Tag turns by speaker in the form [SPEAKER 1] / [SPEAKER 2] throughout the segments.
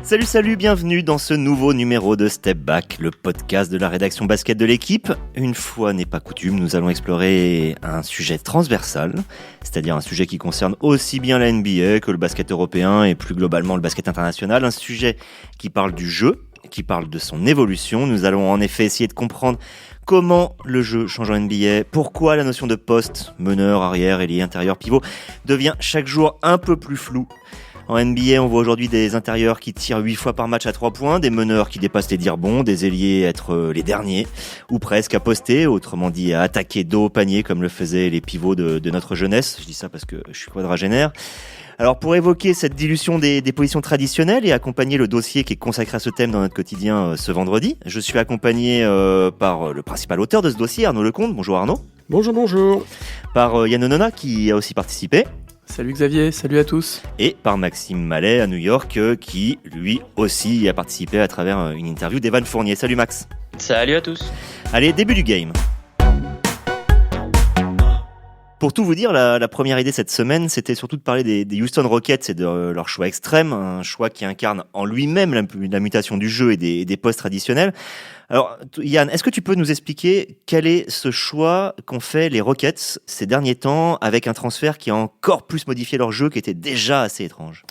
[SPEAKER 1] Salut, bienvenue dans ce nouveau numéro de Step Back, le podcast de la rédaction basket de l'équipe. Une fois n'est pas coutume, nous allons explorer un sujet transversal, c'est-à-dire un sujet qui concerne aussi bien la NBA que le basket européen et plus globalement le basket international, un sujet qui parle du jeu, qui parle de son évolution. Nous allons en effet essayer de comprendre comment le jeu change en NBA, pourquoi la notion de poste, meneur, arrière, ailier, intérieur, pivot devient chaque jour un peu plus floue. En NBA, on voit aujourd'hui des intérieurs qui tirent 8 fois par match à 3 points, des meneurs qui dépassent les dire bons, des ailiers être les derniers, ou presque à poster, autrement dit à attaquer dos au panier comme le faisaient les pivots de notre jeunesse. Je dis ça parce que je suis quadragénaire. Alors pour évoquer cette dilution des positions traditionnelles et accompagner le dossier qui est consacré à ce thème dans notre quotidien ce vendredi, je suis accompagné par le principal auteur de ce dossier, Arnaud Lecomte. Bonjour Arnaud.
[SPEAKER 2] Bonjour.
[SPEAKER 1] Par Yann Onona qui a aussi participé.
[SPEAKER 3] Salut Xavier, salut à tous.
[SPEAKER 1] Et par Maxime Mallet à New York qui lui aussi a participé à travers une interview d'Evan Fournier. Salut Max.
[SPEAKER 4] Salut à tous.
[SPEAKER 1] Allez, début du game. Pour tout vous dire, la première idée cette semaine, c'était surtout de parler des Houston Rockets et de leur choix extrême, un choix qui incarne en lui-même la mutation du jeu et des postes traditionnels. Alors Yann, est-ce que tu peux nous expliquer quel est ce choix qu'ont fait les Rockets ces derniers temps avec un transfert qui a encore plus modifié leur jeu qui était déjà assez étrange ?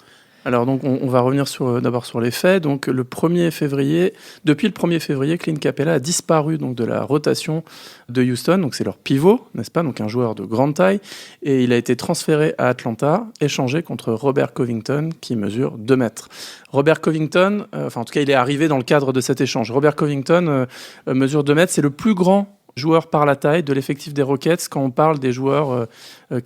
[SPEAKER 3] Alors donc on va revenir d'abord sur les faits. Donc depuis le 1er février, Clint Capela a disparu donc de la rotation de Houston. Donc c'est leur pivot, n'est-ce pas ? Donc un joueur de grande taille, et il a été transféré à Atlanta, échangé contre Robert Covington qui mesure 2 mètres. Robert Covington, en tout cas il est arrivé dans le cadre de cet échange. Robert Covington mesure 2 mètres, c'est le plus grand joueurs par la taille de l'effectif des Rockets quand on parle des joueurs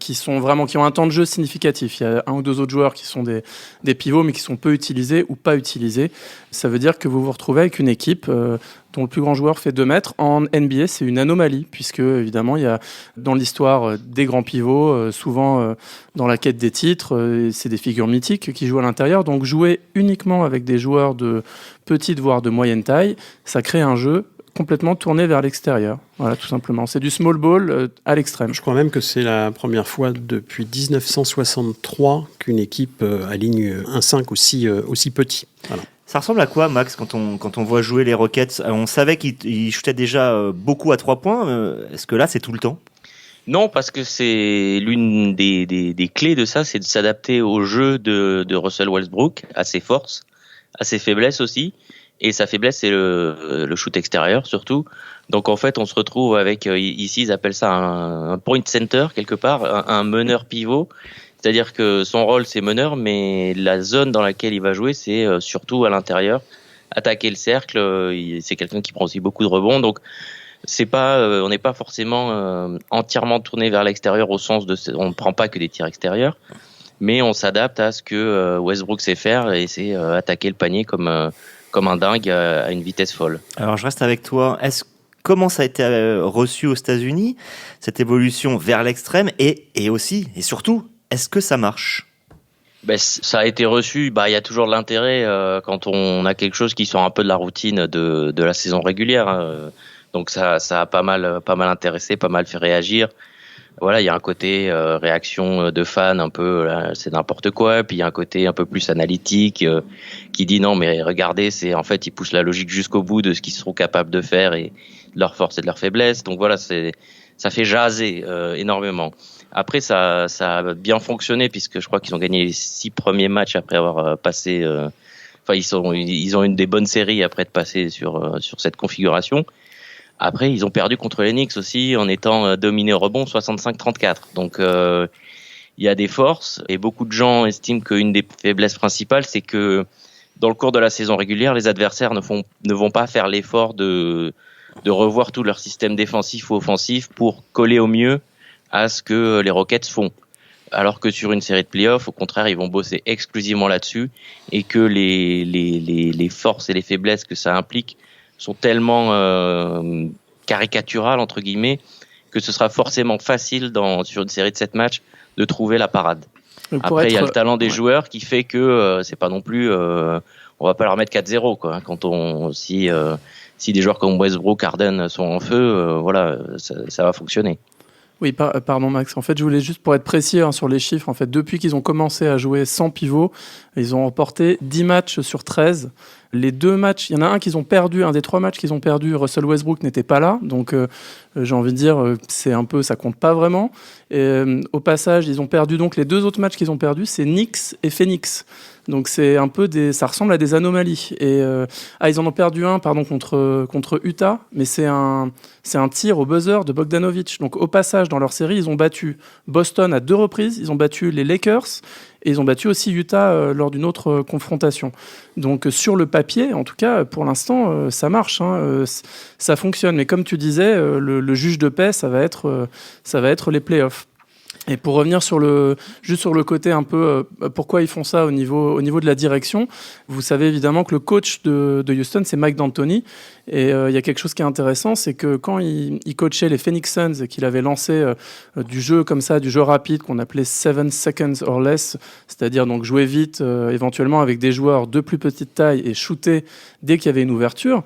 [SPEAKER 3] qui ont un temps de jeu significatif. Il y a un ou deux autres joueurs qui sont des pivots mais qui sont peu utilisés ou pas utilisés. Ça veut dire que vous vous retrouvez avec une équipe dont le plus grand joueur fait 2 mètres. En NBA, c'est une anomalie puisque évidemment il y a dans l'histoire des grands pivots, souvent dans la quête des titres, c'est des figures mythiques qui jouent à l'intérieur. Donc jouer uniquement avec des joueurs de petite voire de moyenne taille, ça crée un jeu complètement tourné vers l'extérieur. Voilà, tout simplement. C'est du small ball à l'extrême.
[SPEAKER 2] Je crois même que c'est la première fois depuis 1963 qu'une équipe aligne un 5 aussi petit. Voilà.
[SPEAKER 1] Ça ressemble à quoi, Max, quand on voit jouer les Rockets ? On savait qu'ils shootaient déjà beaucoup à 3 points. Est-ce que là, c'est tout le temps ?
[SPEAKER 4] Non, parce que c'est l'une des clés de ça, c'est de s'adapter au jeu de Russell Westbrook, à ses forces, à ses faiblesses aussi. Et sa faiblesse, c'est le shoot extérieur surtout. Donc en fait, on se retrouve avec, ici ils appellent ça un point center quelque part, un meneur pivot. C'est-à-dire que son rôle c'est meneur, mais la zone dans laquelle il va jouer c'est surtout à l'intérieur, attaquer le cercle. C'est quelqu'un qui prend aussi beaucoup de rebonds. Donc c'est pas, on n'est pas forcément entièrement tourné vers l'extérieur au sens de, on ne prend pas que des tirs extérieurs, mais on s'adapte à ce que Westbrook sait faire et c'est attaquer le panier comme un dingue à une vitesse folle.
[SPEAKER 1] Alors je reste avec toi. Comment ça a été reçu aux États-Unis, cette évolution vers l'extrême et aussi, et surtout, est-ce que ça marche ?
[SPEAKER 4] Ça a été reçu, il y a toujours de l'intérêt quand on a quelque chose qui sort un peu de la routine de la saison régulière. Donc ça a pas mal intéressé, pas mal fait réagir. Voilà, il y a un côté réaction de fans un peu c'est n'importe quoi, puis il y a un côté un peu plus analytique qui dit non mais regardez, c'est en fait ils poussent la logique jusqu'au bout de ce qu'ils seront capables de faire et de leurs forces et de leurs faiblesses. Donc voilà, ça fait jaser énormément. Après ça a bien fonctionné puisque je crois qu'ils ont gagné les 6 premiers matchs après avoir passé ils ont une des bonnes séries après de passer sur cette configuration. Après, ils ont perdu contre les Knicks aussi en étant dominés au rebond 65-34. Donc, il y a des forces et beaucoup de gens estiment qu'une des faiblesses principales, c'est que dans le cours de la saison régulière, les adversaires ne vont pas faire l'effort de revoir tout leur système défensif ou offensif pour coller au mieux à ce que les Rockets font. Alors que sur une série de playoffs, au contraire, ils vont bosser exclusivement là-dessus et que les forces et les faiblesses que ça implique sont tellement caricaturales entre guillemets que ce sera forcément facile sur une série de 7 matchs de trouver la parade. Après, il y a le talent des joueurs qui fait que c'est pas non plus on va pas leur mettre 4-0 quoi. Si des joueurs comme Westbrook, Harden sont en feu, ça va fonctionner.
[SPEAKER 3] Oui, pardon Max. En fait, je voulais juste pour être précis sur les chiffres. En fait, depuis qu'ils ont commencé à jouer sans pivot, ils ont remporté 10 matchs sur 13. Les 2 matchs, il y en a un qu'ils ont perdu, un des 3 matchs qu'ils ont perdu, Russell Westbrook n'était pas là. Donc, j'ai envie de dire, ça compte pas vraiment. Et, au passage, ils ont perdu donc les 2 autres matchs qu'ils ont perdus, c'est Knicks et Phoenix. Donc c'est un peu ça ressemble à des anomalies. Et ils en ont perdu un, contre Utah, mais c'est un tir au buzzer de Bogdanovic. Donc au passage, dans leur série, ils ont battu Boston à 2 reprises, ils ont battu les Lakers et ils ont battu aussi Utah lors d'une autre confrontation. Donc sur le papier, en tout cas, pour l'instant, ça marche, ça fonctionne. Mais comme tu disais, le juge de paix, ça va être les playoffs. Et pour revenir juste sur le côté un peu pourquoi ils font ça au niveau de la direction, vous savez évidemment que le coach de Houston, c'est Mike D'Antoni. Et il y a quelque chose qui est intéressant, c'est que quand il coachait les Phoenix Suns et qu'il avait lancé du jeu comme ça, du jeu rapide qu'on appelait 7 seconds or less, c'est-à-dire donc jouer vite, éventuellement avec des joueurs de plus petite taille et shooter dès qu'il y avait une ouverture.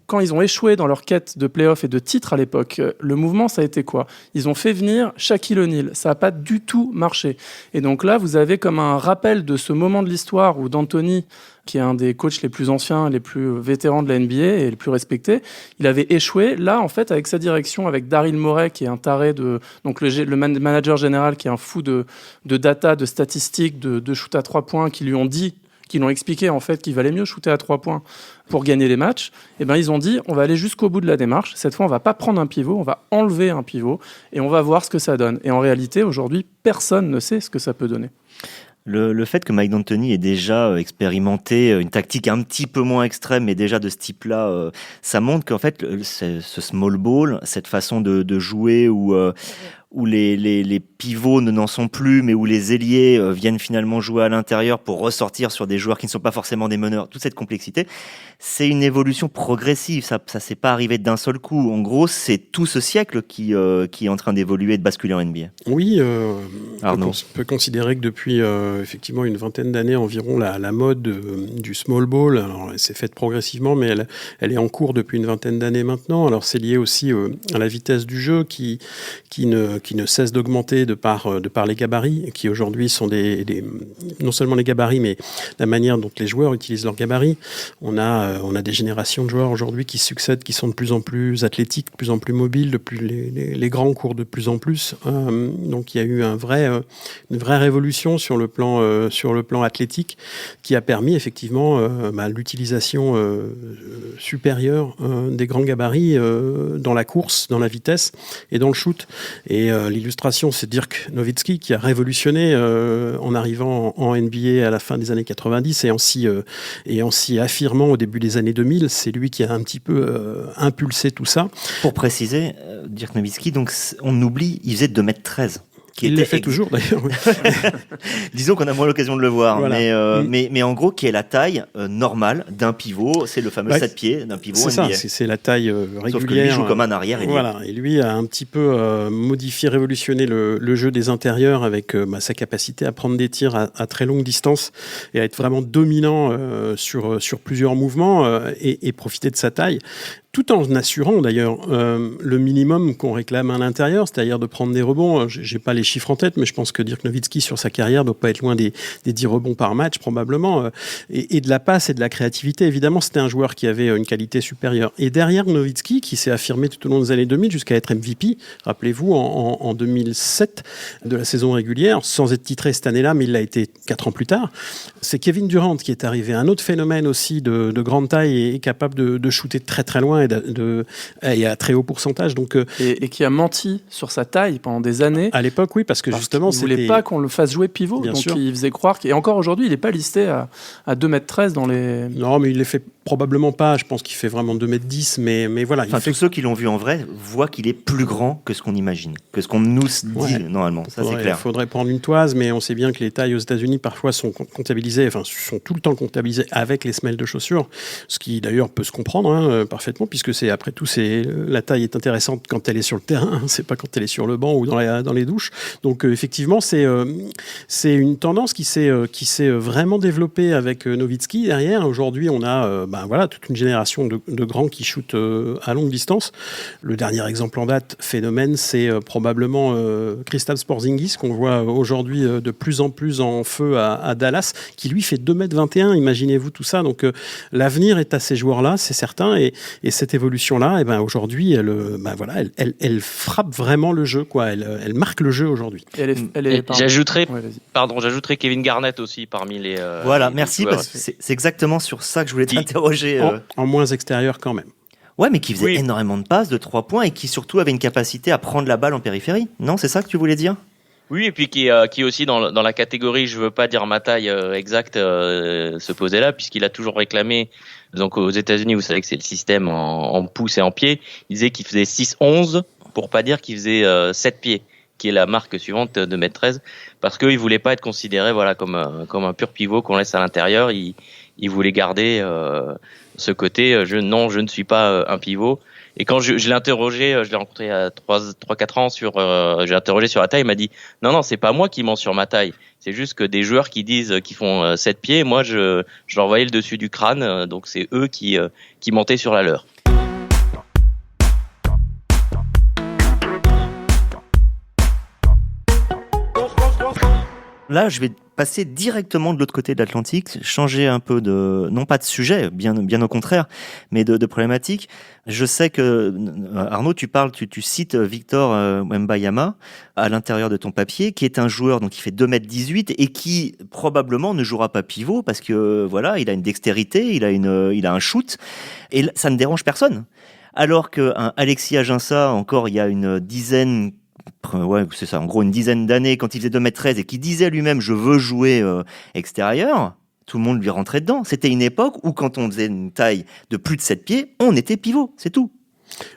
[SPEAKER 3] Quand ils ont échoué dans leur quête de play-off et de titre à l'époque, le mouvement, ça a été quoi ? Ils ont fait venir Shaquille O'Neal. Ça n'a pas du tout marché. Et donc là, vous avez comme un rappel de ce moment de l'histoire où D'Antoni, qui est un des coachs les plus anciens, les plus vétérans de la NBA et les plus respectés, il avait échoué. Là, en fait, avec sa direction, avec Daryl Morey, qui est un taré donc le manager général, qui est un fou de data, de statistiques, de shoot à 3 points, qui l'ont expliqué en fait qu'il valait mieux shooter à 3 points pour gagner les matchs, et ben ils ont dit on va aller jusqu'au bout de la démarche. Cette fois, on va pas prendre un pivot, on va enlever un pivot et on va voir ce que ça donne. Et en réalité, aujourd'hui, personne ne sait ce que ça peut donner.
[SPEAKER 1] Le fait que Mike D'Antoni ait déjà expérimenté une tactique un petit peu moins extrême, mais déjà de ce type-là, ça montre qu'en fait, ce small ball, cette façon de jouer où les pivots n'en sont plus, mais où les ailiers viennent finalement jouer à l'intérieur pour ressortir sur des joueurs qui ne sont pas forcément des meneurs, toute cette complexité, c'est une évolution progressive, ça s'est pas arrivé d'un seul coup. En gros, c'est tout ce siècle qui est en train d'évoluer et de basculer en NBA.
[SPEAKER 2] Oui, on peut considérer que depuis effectivement une vingtaine d'années environ, la mode du small ball, alors elle s'est faite progressivement, mais elle est en cours depuis une vingtaine d'années maintenant. Alors c'est lié aussi à la vitesse du jeu qui ne cesse d'augmenter de par les gabarits, qui aujourd'hui sont non seulement les gabarits, mais la manière dont les joueurs utilisent leurs gabarits. On a des générations de joueurs aujourd'hui qui succèdent, qui sont de plus en plus athlétiques, de plus en plus mobiles, les grands courent de plus en plus. Donc il y a eu une vraie révolution sur le plan athlétique qui a permis effectivement l'utilisation supérieure des grands gabarits dans la course, dans la vitesse et dans le shoot. Et l'illustration, c'est Dirk Nowitzki qui a révolutionné en arrivant en NBA à la fin des années 90 et en s'y affirmant au début des années 2000. C'est lui qui a un petit peu impulsé tout ça.
[SPEAKER 1] Pour préciser, Dirk Nowitzki, donc on oublie, il faisait 2m13.
[SPEAKER 2] Il le fait toujours d'ailleurs.
[SPEAKER 1] Disons qu'on a moins l'occasion de le voir,
[SPEAKER 2] voilà.
[SPEAKER 1] mais en gros, qui est la taille normale d'un pivot, c'est le fameux 7 pieds d'un pivot
[SPEAKER 2] c'est
[SPEAKER 1] NBA.
[SPEAKER 2] C'est la taille régulière.
[SPEAKER 1] Sauf que lui joue comme un arrière.
[SPEAKER 2] Voilà, et lui a un petit peu modifié, révolutionné le jeu des intérieurs avec sa capacité à prendre des tirs à très longue distance et à être vraiment dominant sur plusieurs mouvements et profiter de sa taille. Tout en assurant d'ailleurs le minimum qu'on réclame à l'intérieur, c'est-à-dire de prendre des rebonds. J'ai pas les chiffres en tête, mais je pense que Dirk Nowitzki sur sa carrière doit pas être loin des 10 rebonds par match probablement, et de la passe et de la créativité. Évidemment, c'était un joueur qui avait une qualité supérieure. Et derrière Nowitzki, qui s'est affirmé tout au long des années 2000 jusqu'à être MVP, rappelez-vous, en 2007 de la saison régulière, sans être titré cette année-là, mais il l'a été 4 ans plus tard. C'est Kevin Durant qui est arrivé, un autre phénomène aussi de grande taille et capable de shooter très très loin et à très haut pourcentage. Donc,
[SPEAKER 3] et qui a menti sur sa taille pendant des années.
[SPEAKER 2] À l'époque, oui, parce que justement,
[SPEAKER 3] il ne voulait pas qu'on le fasse jouer pivot. Bien donc sûr. Il faisait croire et encore aujourd'hui, il n'est pas listé à 2m13 dans les...
[SPEAKER 2] Non, mais il les fait probablement pas. Je pense qu'il fait vraiment 2m10, mais voilà.
[SPEAKER 1] Enfin, tous ceux qui l'ont vu en vrai voient qu'il est plus grand que ce qu'on imagine, que ce qu'on nous dit normalement. Ça, c'est clair.
[SPEAKER 2] Il faudrait prendre une toise, mais on sait bien que les tailles aux États-Unis parfois sont comptabilisées, sont tout le temps comptabilisées avec les semelles de chaussures, ce qui d'ailleurs peut se comprendre parfaitement, puisque c'est après tout, la taille est intéressante quand elle est sur le terrain, c'est pas quand elle est sur le banc ou dans les douches. Donc effectivement, c'est une tendance qui s'est vraiment développée avec Nowitzki derrière. Aujourd'hui, on a toute une génération de grands qui shootent à longue distance. Le dernier exemple en date, phénomène, c'est probablement Kristaps Porzingis, qu'on voit aujourd'hui de plus en plus en feu à Dallas, qui lui fait 2,21 m. Imaginez-vous tout ça. Donc l'avenir est à ces joueurs-là, c'est certain. Et cette évolution-là, aujourd'hui, elle frappe vraiment le jeu, quoi. Elle marque le jeu aujourd'hui.
[SPEAKER 4] J'ajouterais Kevin Garnett aussi parmi les.
[SPEAKER 1] Voilà,
[SPEAKER 4] les
[SPEAKER 1] merci.
[SPEAKER 4] joueurs.
[SPEAKER 1] Parce que c'est exactement sur ça que je voulais t'interroger.
[SPEAKER 2] En moins extérieur quand même.
[SPEAKER 1] Ouais, mais qui faisait énormément de passes, de 3 points, et qui surtout avait une capacité à prendre la balle en périphérie. Non, c'est ça que tu voulais dire ?
[SPEAKER 4] Oui, et puis qui est aussi dans la catégorie, je veux pas dire ma taille exacte, se posait là, puisqu'il a toujours réclamé. Donc aux États-Unis, vous savez que c'est le système en pouces et en pieds. Il disait qu'il faisait 6'11", pour pas dire qu'il faisait 7 pieds, qui est la marque suivante de 1m13, parce qu'il voulait pas être considéré comme un pur pivot qu'on laisse à l'intérieur. Il voulait garder ce côté je ne suis pas un pivot. Et quand je l'ai interrogé, je l'ai rencontré il y a 3-4 ans j'ai interrogé sur la taille, il m'a dit non, c'est pas moi qui mens sur ma taille. C'est juste que des joueurs qui disent qu'ils font 7 pieds, moi je leur voyais le dessus du crâne, donc c'est eux qui mentaient sur la leur.
[SPEAKER 1] Là, je vais passer directement de l'autre côté de l'Atlantique, changer un peu non pas de sujet, bien au contraire, mais de problématique. Je sais que, Arnaud, tu cites Victor Wembanyama à l'intérieur de ton papier, qui est un joueur donc qui fait 2,18 m et qui probablement ne jouera pas pivot parce que il a une dextérité, il a un shoot, et ça ne dérange personne. Alors qu'un Alexis Ajinça, encore il y a une dizaine d'années, quand il faisait 2,13 m et qui disait lui-même je veux jouer extérieur, tout le monde lui rentrait dedans. C'était une époque où quand on faisait une taille de plus de 7 pieds, on était pivot, c'est tout.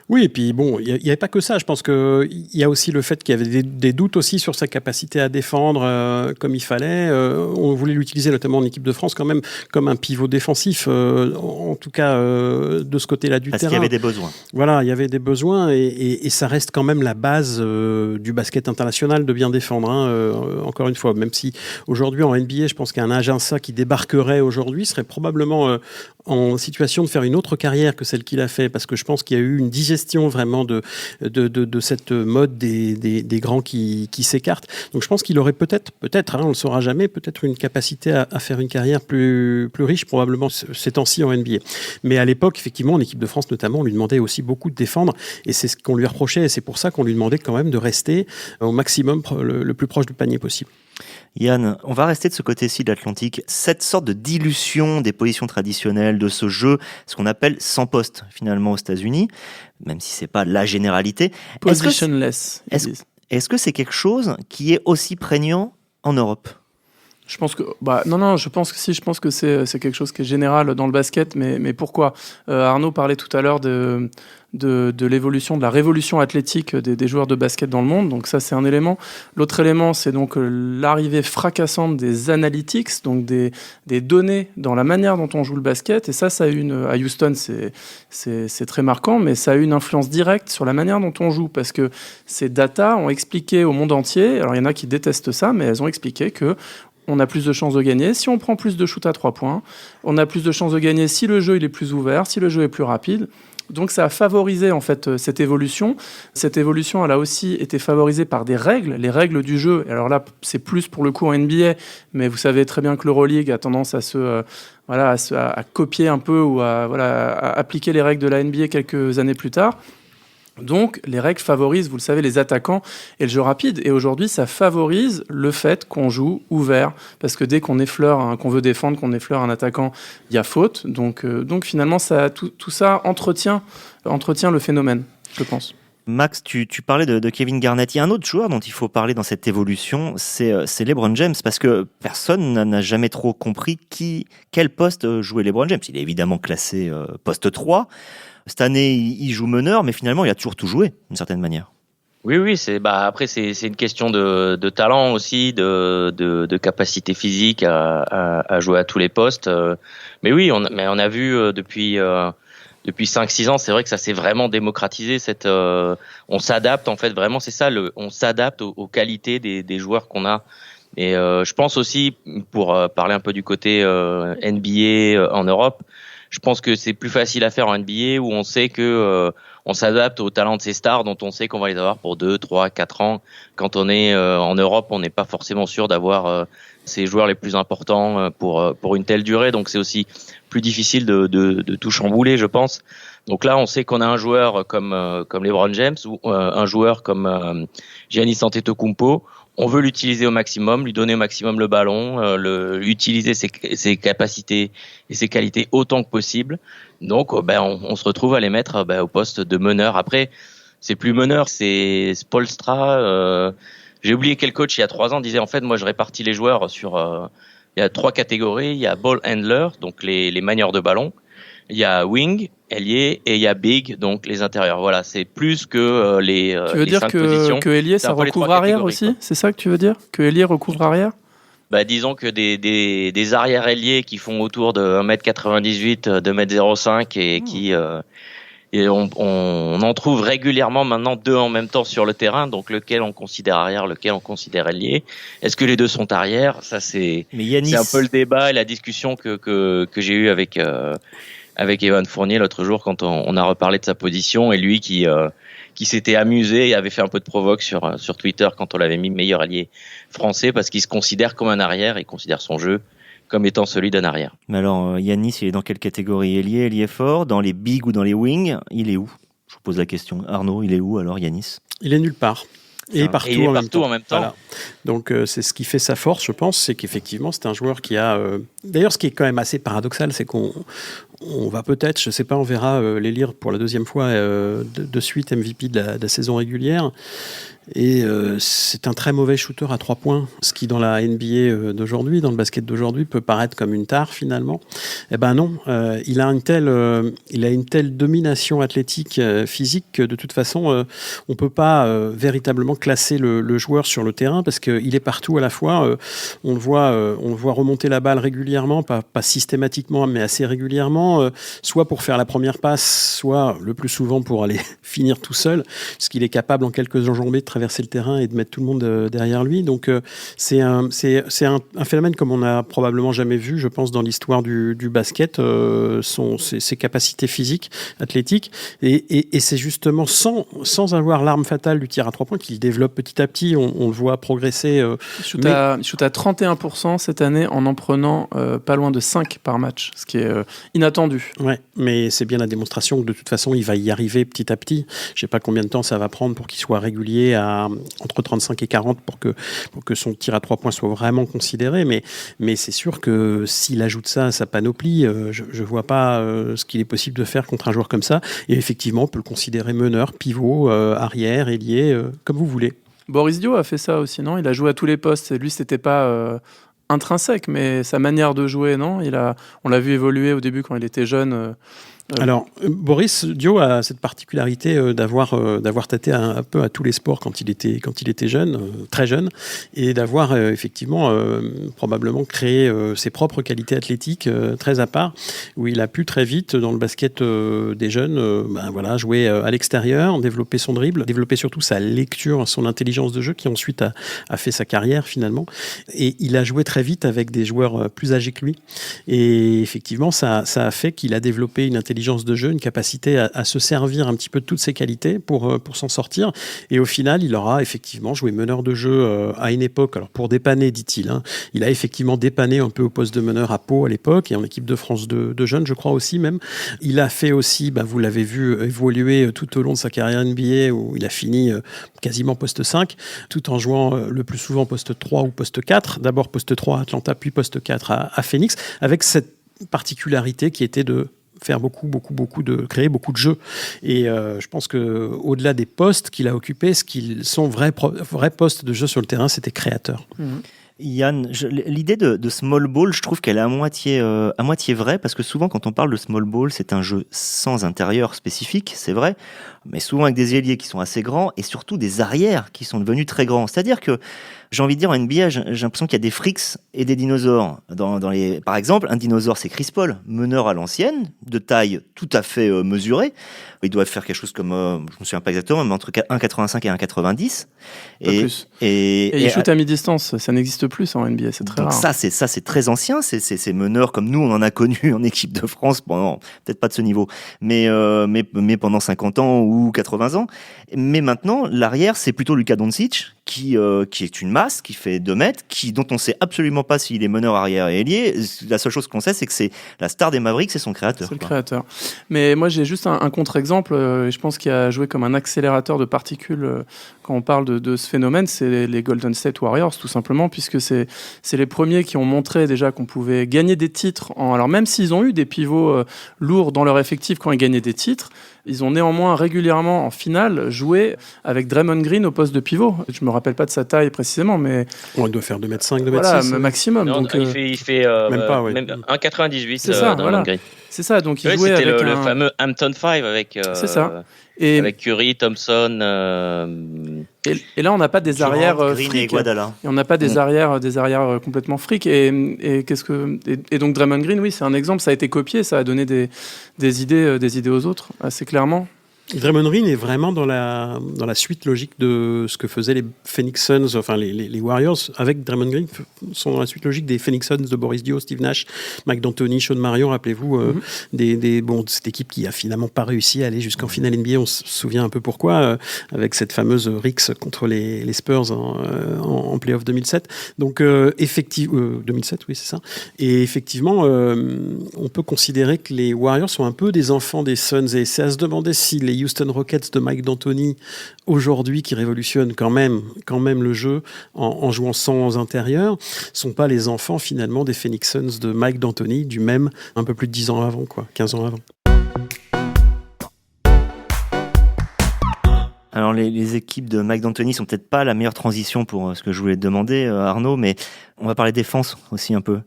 [SPEAKER 2] Oui, et puis bon, il n'y avait pas que ça. Je pense qu'il y a aussi le fait qu'il y avait des doutes aussi sur sa capacité à défendre comme il fallait. On voulait l'utiliser notamment en équipe de France quand même comme un pivot défensif, en tout cas de ce côté-là du terrain.
[SPEAKER 1] Parce qu'il y avait des besoins.
[SPEAKER 2] Voilà, il y avait des besoins et ça reste quand même la base du basket international de bien défendre. Encore une fois, même si aujourd'hui en NBA, je pense qu'un Ajinça qui débarquerait aujourd'hui serait probablement en situation de faire une autre carrière que celle qu'il a fait, parce que je pense qu'il y a eu une digestion vraiment de cette mode des grands qui s'écartent. Donc je pense qu'il aurait peut-être, on ne le saura jamais, peut-être une capacité à faire une carrière plus riche probablement ces temps-ci en NBA. Mais à l'époque, effectivement, en équipe de France notamment, on lui demandait aussi beaucoup de défendre, et c'est ce qu'on lui reprochait, et c'est pour ça qu'on lui demandait quand même de rester au maximum le plus proche du panier possible.
[SPEAKER 1] Yann, on va rester de ce côté-ci de l'Atlantique. Cette sorte de dilution des positions traditionnelles, de ce jeu, ce qu'on appelle sans poste finalement aux États-Unis, même si c'est pas la généralité.
[SPEAKER 3] Positionless.
[SPEAKER 1] Est-ce que c'est quelque chose qui est aussi prégnant en Europe ?
[SPEAKER 3] Je pense que je pense que si, je pense que c'est quelque chose qui est général dans le basket, mais pourquoi ? Arnaud parlait tout à l'heure de l'évolution, de la révolution athlétique des joueurs de basket dans le monde, donc ça c'est un élément. L'autre élément, c'est donc l'arrivée fracassante des analytics, donc des données dans la manière dont on joue le basket, et ça a eu à Houston c'est très marquant, mais ça a eu une influence directe sur la manière dont on joue, parce que ces data ont expliqué au monde entier, alors il y en a qui détestent ça, mais elles ont expliqué que on a plus de chances de gagner si on prend plus de shoot à 3 points. On a plus de chances de gagner si le jeu il est plus ouvert, si le jeu est plus rapide. Donc ça a favorisé en fait cette évolution. Cette évolution, elle a aussi été favorisée par des règles, les règles du jeu. Alors là, c'est plus pour le coup en NBA, mais vous savez très bien que l'Euroleague a tendance à copier un peu ou à appliquer les règles de la NBA quelques années plus tard. Donc, les règles favorisent, vous le savez, les attaquants et le jeu rapide. Et aujourd'hui, ça favorise le fait qu'on joue ouvert. Parce que dès qu'on effleure, qu'on veut défendre, qu'on effleure un attaquant, il y a faute. Donc finalement, tout ça entretient le phénomène, je pense.
[SPEAKER 1] Max, tu parlais de Kevin Garnett. Il y a un autre joueur dont il faut parler dans cette évolution, c'est LeBron James, parce que personne n'a jamais trop compris quel poste jouait LeBron James. Il est évidemment classé poste 3. Cette année, il joue meneur, mais finalement, il a toujours tout joué, d'une certaine manière.
[SPEAKER 4] Oui, après c'est une question de talent aussi, de capacité physique à jouer à tous les postes. Mais oui, on a vu depuis depuis 5-6 ans, c'est vrai que ça s'est vraiment démocratisé. On s'adapte, en fait, vraiment, c'est ça, on s'adapte aux qualités des joueurs qu'on a. Et je pense aussi, pour parler un peu du côté NBA en Europe, je pense que c'est plus facile à faire en NBA où on sait que on s'adapte au talent de ces stars dont on sait qu'on va les avoir pour 2, 3, 4 ans. Quand on est en Europe, on n'est pas forcément sûr d'avoir ces joueurs les plus importants pour une telle durée. Donc c'est aussi plus difficile de tout chambouler, je pense. Donc là, on sait qu'on a un joueur comme LeBron James ou un joueur comme Giannis Antetokounmpo. On veut l'utiliser au maximum, lui donner au maximum le ballon, utiliser ses capacités et ses qualités autant que possible. Donc, on se retrouve à les mettre au poste de meneur. Après, c'est plus meneur, c'est Spoelstra. J'ai oublié quel coach il y a 3 ans disait en fait, moi je répartis les joueurs sur. Il y a 3 catégories. Il y a ball handler, donc les manieurs de ballon. Il y a wing, ailier, et il y a big, donc les intérieurs. Voilà, c'est plus que les 5 positions.
[SPEAKER 3] Tu veux dire que ailier, ça recouvre arrière aussi ? C'est ça que tu veux dire ? Que ailier recouvre arrière ?
[SPEAKER 4] Disons que des arrières ailiers qui font autour de 1m98, 2m05 et qui et on en trouve régulièrement maintenant 2 en même temps sur le terrain, donc lequel on considère arrière, lequel on considère ailier. Est-ce que les deux sont arrière ? Ça c'est un peu le débat et la discussion que j'ai eu avec Evan Fournier l'autre jour quand on a reparlé de sa position, et lui qui s'était amusé et avait fait un peu de provoque sur Twitter quand on l'avait mis meilleur allié français parce qu'il se considère comme un arrière et considère son jeu comme étant celui d'un arrière.
[SPEAKER 1] Mais alors, Giannis, il est dans quelle catégorie ? Ailier fort ? Dans les bigs ou dans les wings ? Il est où ? Je vous pose la question. Arnaud, il est où alors, Giannis ?
[SPEAKER 2] Il est nulle part. Et partout,
[SPEAKER 4] il est partout en même temps.
[SPEAKER 2] Voilà. Donc c'est ce qui fait sa force, je pense, c'est qu'effectivement c'est un joueur qui a... D'ailleurs, ce qui est quand même assez paradoxal, c'est qu'on va peut-être, je ne sais pas, on verra l'élire pour la 2e fois de suite MVP de la saison régulière. Et c'est un très mauvais shooter à 3 points, ce qui dans la NBA d'aujourd'hui, dans le basket d'aujourd'hui, peut paraître comme une tare finalement. Eh ben non, il a une telle domination athlétique, physique, que de toute façon, on peut pas véritablement classer le joueur sur le terrain parce qu'il est partout à la fois. On le voit remonter la balle régulièrement, pas systématiquement, mais assez régulièrement, soit pour faire la première passe, soit le plus souvent pour aller finir tout seul, parce qu'il est capable en quelques enjambées de traverser le terrain et de mettre tout le monde derrière lui. Donc c'est un phénomène comme on n'a probablement jamais vu, je pense, dans l'histoire du basket, ses capacités physiques, athlétiques, et c'est justement sans avoir l'arme fatale du tir à 3 points qu'il développe petit à petit. On le voit progresser.
[SPEAKER 3] Il shoot à 31% cette année en prenant pas loin de 5 par match, ce qui est inattendu.
[SPEAKER 2] Ouais, mais c'est bien la démonstration que de toute façon il va y arriver petit à petit. Je ne sais pas combien de temps ça va prendre pour qu'il soit régulier entre 35 et 40 pour que son tir à 3 points soit vraiment considéré, mais c'est sûr que s'il ajoute ça à sa panoplie, je vois pas ce qu'il est possible de faire contre un joueur comme ça, et effectivement on peut le considérer meneur, pivot, arrière, ailier, comme vous voulez.
[SPEAKER 3] Boris Dio a fait ça aussi, non ? Il a joué à tous les postes, lui c'était pas intrinsèque, mais sa manière de jouer, non ? On l'a vu évoluer au début quand il était jeune.
[SPEAKER 2] Alors, Boris Dio a cette particularité d'avoir tâté un peu à tous les sports quand il était jeune, très jeune, et d'avoir effectivement probablement créé ses propres qualités athlétiques très à part, où il a pu très vite dans le basket des jeunes, jouer à l'extérieur, développer son dribble, développer surtout sa lecture, son intelligence de jeu, qui ensuite a fait sa carrière finalement. Et il a joué très vite avec des joueurs plus âgés que lui. Et effectivement, ça a fait qu'il a développé une intelligence de jeu, une capacité à se servir un petit peu de toutes ses qualités pour s'en sortir. Et au final, il aura effectivement joué meneur de jeu à une époque, alors pour dépanner, dit-il. Il a effectivement dépanné un peu au poste de meneur à Pau à l'époque, et en équipe de France de jeunes, je crois aussi même. Il a fait aussi, vous l'avez vu, évoluer tout au long de sa carrière NBA, où il a fini quasiment poste 5, tout en jouant le plus souvent poste 3 ou poste 4. D'abord poste 3 à Atlanta, puis poste 4 à Phoenix, avec cette particularité qui était de faire créer beaucoup de jeux. Et je pense que au-delà des postes qu'il a occupés, ce qu'ils sont vrais postes de jeu sur le terrain, c'était créateur.
[SPEAKER 1] Yann, l'idée de small ball, je trouve qu'elle est à moitié vraie, parce que souvent quand on parle de small ball, c'est un jeu sans intérieur spécifique, c'est vrai, mais souvent avec des ailiers qui sont assez grands et surtout des arrières qui sont devenus très grands. C'est-à-dire que j'ai envie de dire en NBA, j'ai l'impression qu'il y a des frics et des dinosaures. Par exemple, un dinosaure, c'est Chris Paul, meneur à l'ancienne, de taille tout à fait mesurée. Il doit faire quelque chose comme, je me souviens pas exactement, mais entre 1,85 et 1,90.
[SPEAKER 3] Et il shoot à mi-distance, ça n'existe plus en NBA, c'est très rare.
[SPEAKER 1] Ça, c'est très ancien. C'est meneurs comme nous, on en a connu en équipe de France pendant, peut-être pas de ce niveau, mais pendant 50 ans ou 80 ans. Mais maintenant, l'arrière, c'est plutôt Luka Doncic, qui est une masse, qui fait 2 mètres, dont on sait absolument pas s'il est meneur, arrière et ailier. La seule chose qu'on sait, c'est que c'est la star des Mavericks, c'est son créateur.
[SPEAKER 3] C'est le créateur. Mais moi, j'ai juste un contre-exemple, et je pense qu'il a joué comme un accélérateur de particules quand on parle de ce phénomène, c'est les Golden State Warriors, tout simplement, puisque c'est les premiers qui ont montré déjà qu'on pouvait gagner des titres. Alors même s'ils ont eu des pivots lourds dans leur effectif quand ils gagnaient des titres, ils ont néanmoins régulièrement en finale joué avec Draymond Green au poste de pivot. Je me rappelle pas de sa taille précisément, mais
[SPEAKER 2] il doit faire 2m5, 2m6.
[SPEAKER 3] Voilà, maximum.
[SPEAKER 4] Non,
[SPEAKER 3] donc,
[SPEAKER 4] il fait
[SPEAKER 2] même pas,
[SPEAKER 4] même 1,98.
[SPEAKER 3] C'est ça,
[SPEAKER 4] Draymond Green.
[SPEAKER 3] C'est ça, donc il jouait
[SPEAKER 4] c'était
[SPEAKER 3] avec
[SPEAKER 4] le fameux Hampton 5 avec.
[SPEAKER 3] C'est ça. Et
[SPEAKER 4] avec Curry, Thompson.
[SPEAKER 3] Et là, on n'a pas des arrières
[SPEAKER 1] Green
[SPEAKER 3] fric.
[SPEAKER 1] Et
[SPEAKER 3] on n'a pas des arrières complètement fric. Et donc Draymond Green, oui, c'est un exemple. Ça a été copié, ça a donné des idées aux autres, assez clairement.
[SPEAKER 2] Draymond Green est vraiment dans la suite logique de ce que faisaient les Phoenix Suns, enfin les Warriors, avec Draymond Green, sont dans la suite logique des Phoenix Suns de Boris Dio, Steve Nash, Mike D'Antoni, Sean Marion, rappelez-vous, cette équipe qui a finalement pas réussi à aller jusqu'en finale NBA, on se souvient un peu pourquoi, avec cette fameuse Rix contre les Spurs en playoff 2007. Donc, 2007, oui, c'est ça. Et effectivement, on peut considérer que les Warriors sont un peu des enfants des Suns, et c'est à se demander si les Houston Rockets de Mike D'Antoni, aujourd'hui, qui révolutionnent quand même le jeu en jouant sans intérieur, sont pas les enfants finalement des Phoenix Suns de Mike D'Antoni, du même un peu plus de 10 ans avant, 15 ans avant.
[SPEAKER 1] Alors les équipes de Mike D'Antoni sont peut-être pas la meilleure transition pour ce que je voulais te demander, Arnaud, mais on va parler défense aussi un peu.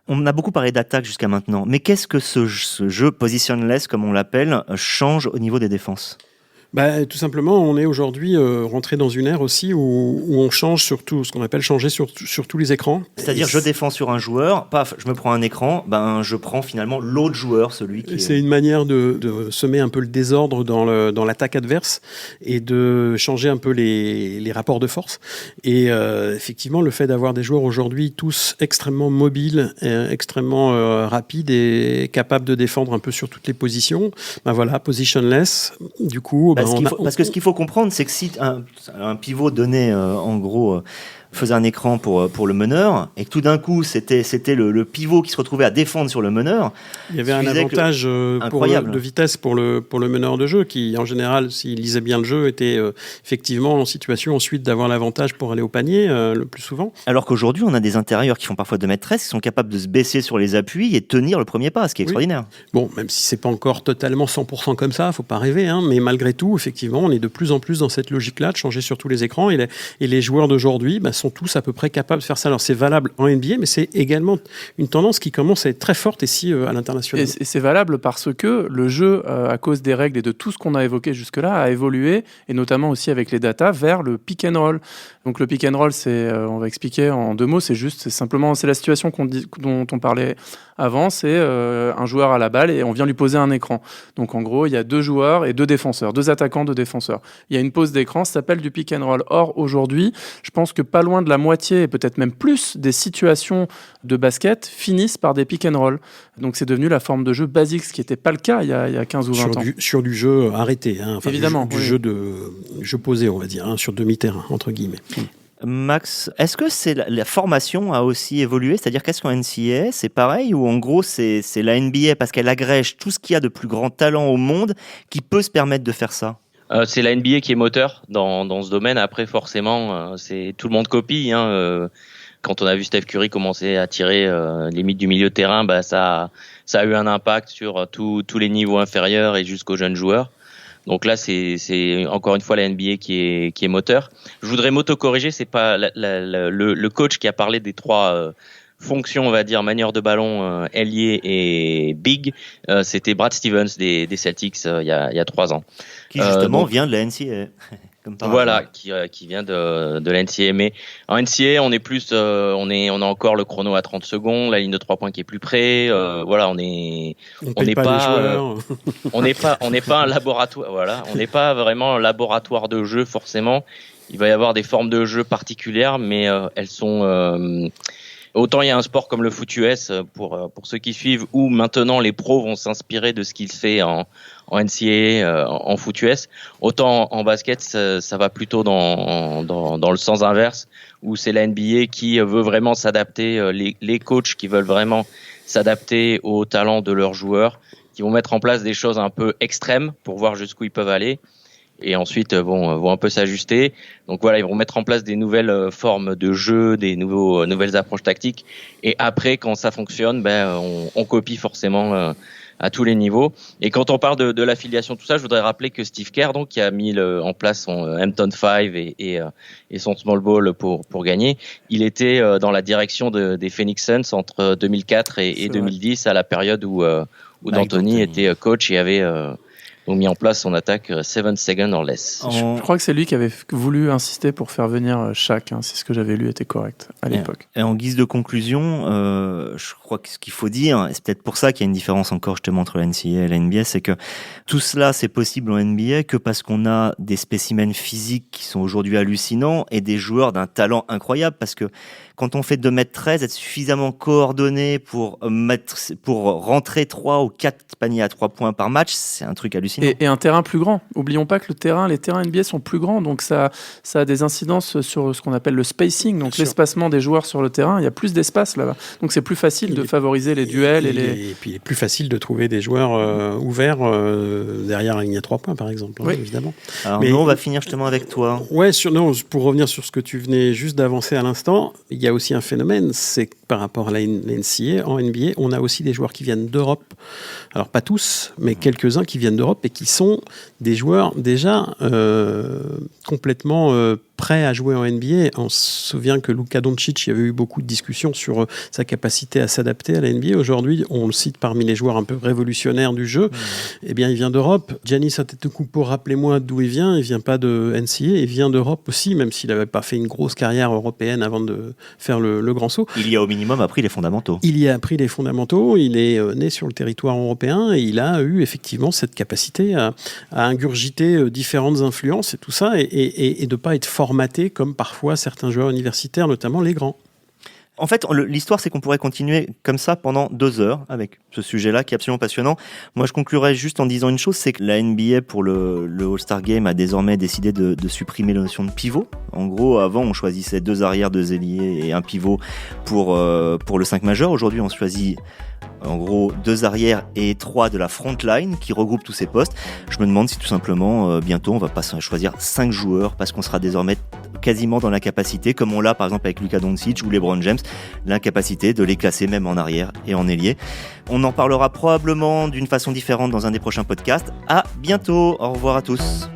[SPEAKER 1] On a beaucoup parlé d'attaque jusqu'à maintenant, mais qu'est-ce que ce jeu positionless, comme on l'appelle, change au niveau des défenses ?
[SPEAKER 2] Tout simplement, on est aujourd'hui rentré dans une ère aussi où on change surtout, ce qu'on appelle changer sur tous les écrans.
[SPEAKER 1] C'est-à-dire, je défends sur un joueur, paf, je me prends un écran, je prends finalement l'autre joueur, celui qui
[SPEAKER 2] C'est une manière de semer un peu le désordre dans l'attaque adverse et de changer un peu les rapports de force. Et effectivement, le fait d'avoir des joueurs aujourd'hui tous extrêmement mobiles, extrêmement rapides et capables de défendre un peu sur toutes les positions, positionless, du coup...
[SPEAKER 1] Parce que ce qu'il faut comprendre, c'est que si un pivot donnait, en gros, faisait un écran pour le meneur, et que tout d'un coup, c'était le pivot qui se retrouvait à défendre sur le meneur.
[SPEAKER 2] Il y avait un avantage de vitesse pour le meneur de jeu, qui, en général, s'il lisait bien le jeu, était effectivement en situation ensuite d'avoir l'avantage pour aller au panier, le plus souvent.
[SPEAKER 1] Alors qu'aujourd'hui, on a des intérieurs qui font parfois 2m13, qui sont capables de se baisser sur les appuis et de tenir le premier pas, ce qui est extraordinaire.
[SPEAKER 2] Bon, même si c'est pas encore totalement 100% comme ça, faut pas rêver, mais malgré tout, effectivement, on est de plus en plus dans cette logique-là, de changer sur tous les écrans, et les joueurs d'aujourd'hui sont tous à peu près capables de faire ça. Alors c'est valable en NBA, mais c'est également une tendance qui commence à être très forte ici à l'international.
[SPEAKER 3] Et c'est valable parce que le jeu, à cause des règles et de tout ce qu'on a évoqué jusque-là, a évolué, et notamment aussi avec les datas, vers le pick and roll. Donc le pick and roll, on va expliquer en 2 mots, c'est la situation dont on parlait avant, c'est un joueur à la balle et on vient lui poser un écran. Donc en gros, il y a 2 joueurs et 2 défenseurs, 2 attaquants, 2 défenseurs. Il y a une pause d'écran, ça s'appelle du pick and roll. Or, aujourd'hui, je pense que pas loin de la moitié, et peut-être même plus, des situations de basket finissent par des pick and roll. Donc c'est devenu la forme de jeu basique, ce qui n'était pas le cas il y a 15 ou 20 ans.
[SPEAKER 2] Sur du jeu arrêté,
[SPEAKER 3] évidemment.
[SPEAKER 2] Du jeu posé, on va dire, sur demi-terrain, entre guillemets.
[SPEAKER 1] Max, est-ce que la formation a aussi évolué ? C'est-à-dire qu'est-ce qu'en NCAA, c'est pareil, ou en gros c'est la NBA parce qu'elle agrège tout ce qu'il y a de plus grand talent au monde qui peut se permettre de faire ça ?
[SPEAKER 4] C'est la NBA qui est moteur dans ce domaine. Après, forcément, c'est tout le monde copie. Quand on a vu Steph Curry commencer à tirer limite du milieu de terrain, ça a eu un impact sur tous les niveaux inférieurs et jusqu'aux jeunes joueurs. Donc là, c'est encore une fois la NBA qui est moteur. Je voudrais m'auto-corriger, c'est pas le coach qui a parlé des 3 fonctions, on va dire, manière de ballon, ailier et big. C'était Brad Stevens des Celtics il y a 3 ans.
[SPEAKER 1] Qui justement vient de la NCAA.
[SPEAKER 4] Voilà, qui vient de la NCAA. Mais en NCAA, on est plus, on a encore le chrono à 30 secondes, la ligne de 3 points qui est plus près. Voilà, on n'est pas un laboratoire. Voilà, on n'est pas vraiment un laboratoire de jeu forcément. Il va y avoir des formes de jeu particulières, mais elles sont autant il y a un sport comme le foot US pour ceux qui suivent, où maintenant les pros vont s'inspirer de ce qu'il fait en NCAA, en foot US. Autant en basket, ça va plutôt dans le sens inverse, où c'est la NBA qui veut vraiment s'adapter, les coachs qui veulent vraiment s'adapter aux talents de leurs joueurs, qui vont mettre en place des choses un peu extrêmes pour voir jusqu'où ils peuvent aller. Et ensuite vont un peu s'ajuster. Donc voilà, ils vont mettre en place des nouvelles formes de jeu, des nouvelles approches tactiques. Et après, quand ça fonctionne, on copie forcément à tous les niveaux. Et quand on parle de l'affiliation, tout ça, je voudrais rappeler que Steve Kerr, donc, qui a mis en place son Hampton 5 et son small ball pour gagner, il était dans la direction des Phoenix Suns entre 2004 et 2010, à la période où D'Antoni était coach et avait ont mis en place son attaque 7 seconds or less.
[SPEAKER 3] Je crois que c'est lui qui avait voulu insister pour faire venir Shaq, c'est ce que j'avais lu, était correct à l'époque.
[SPEAKER 1] Et en guise de conclusion, je crois que ce qu'il faut dire, et c'est peut-être pour ça qu'il y a une différence encore justement entre la NCAA et la NBA, c'est que tout cela c'est possible en NBA que parce qu'on a des spécimens physiques qui sont aujourd'hui hallucinants et des joueurs d'un talent incroyable, parce que quand on fait 2m13, être suffisamment coordonné pour rentrer 3 ou 4 paniers à 3 points par match, c'est un truc hallucinant.
[SPEAKER 3] Et un terrain plus grand. Oublions pas que les terrains NBA sont plus grands, donc ça a des incidences sur ce qu'on appelle le spacing, donc l'espacement des joueurs sur le terrain. Il y a plus d'espace là-bas, donc c'est plus facile de favoriser les duels.
[SPEAKER 2] Et puis il est plus facile de trouver des joueurs ouverts derrière la ligne à 3 points, par exemple,
[SPEAKER 3] oui.
[SPEAKER 2] Évidemment.
[SPEAKER 1] Alors nous, on va finir justement avec toi.
[SPEAKER 2] Ouais, pour revenir sur ce que tu venais juste d'avancer à l'instant, il y a aussi un phénomène, c'est que par rapport à la NCAA, en NBA, on a aussi des joueurs qui viennent d'Europe. Alors pas tous, mais quelques-uns qui viennent d'Europe et qui sont des joueurs déjà complètement prêts à jouer en NBA. On se souvient que Luka Doncic, il y avait eu beaucoup de discussions sur sa capacité à s'adapter à la NBA. Aujourd'hui, on le cite parmi les joueurs un peu révolutionnaires du jeu. Eh bien, il vient d'Europe. Giannis Antetokounmpo, rappelez-moi d'où il vient. Il vient pas de NCAA, il vient d'Europe aussi, même s'il n'avait pas fait une grosse carrière européenne avant de faire le grand saut.
[SPEAKER 1] Il y a au minimum appris les fondamentaux.
[SPEAKER 2] Il y a appris les fondamentaux. Il est né sur le territoire européen et il a eu effectivement cette capacité à ingurgiter différentes influences et tout ça, et de ne pas être formaté comme parfois certains joueurs universitaires, notamment les grands.
[SPEAKER 1] En fait, l'histoire, c'est qu'on pourrait continuer comme ça pendant 2 heures avec ce sujet-là qui est absolument passionnant. Moi, je conclurai juste en disant une chose, c'est que la NBA, pour le All-Star Game, a désormais décidé de supprimer la notion de pivot. En gros, avant, on choisissait 2 arrières, 2 ailiers et un pivot pour le 5 majeur. Aujourd'hui, on choisit en gros 2 arrières et 3 de la front line qui regroupent tous ces postes. Je me demande si tout simplement bientôt on va pas choisir 5 joueurs parce qu'on sera désormais quasiment dans l'incapacité, comme on l'a par exemple avec Luka Doncic ou LeBron James, l'incapacité de les classer même en arrière et en ailier. On en parlera probablement d'une façon différente dans un des prochains podcasts. À bientôt, au revoir à tous.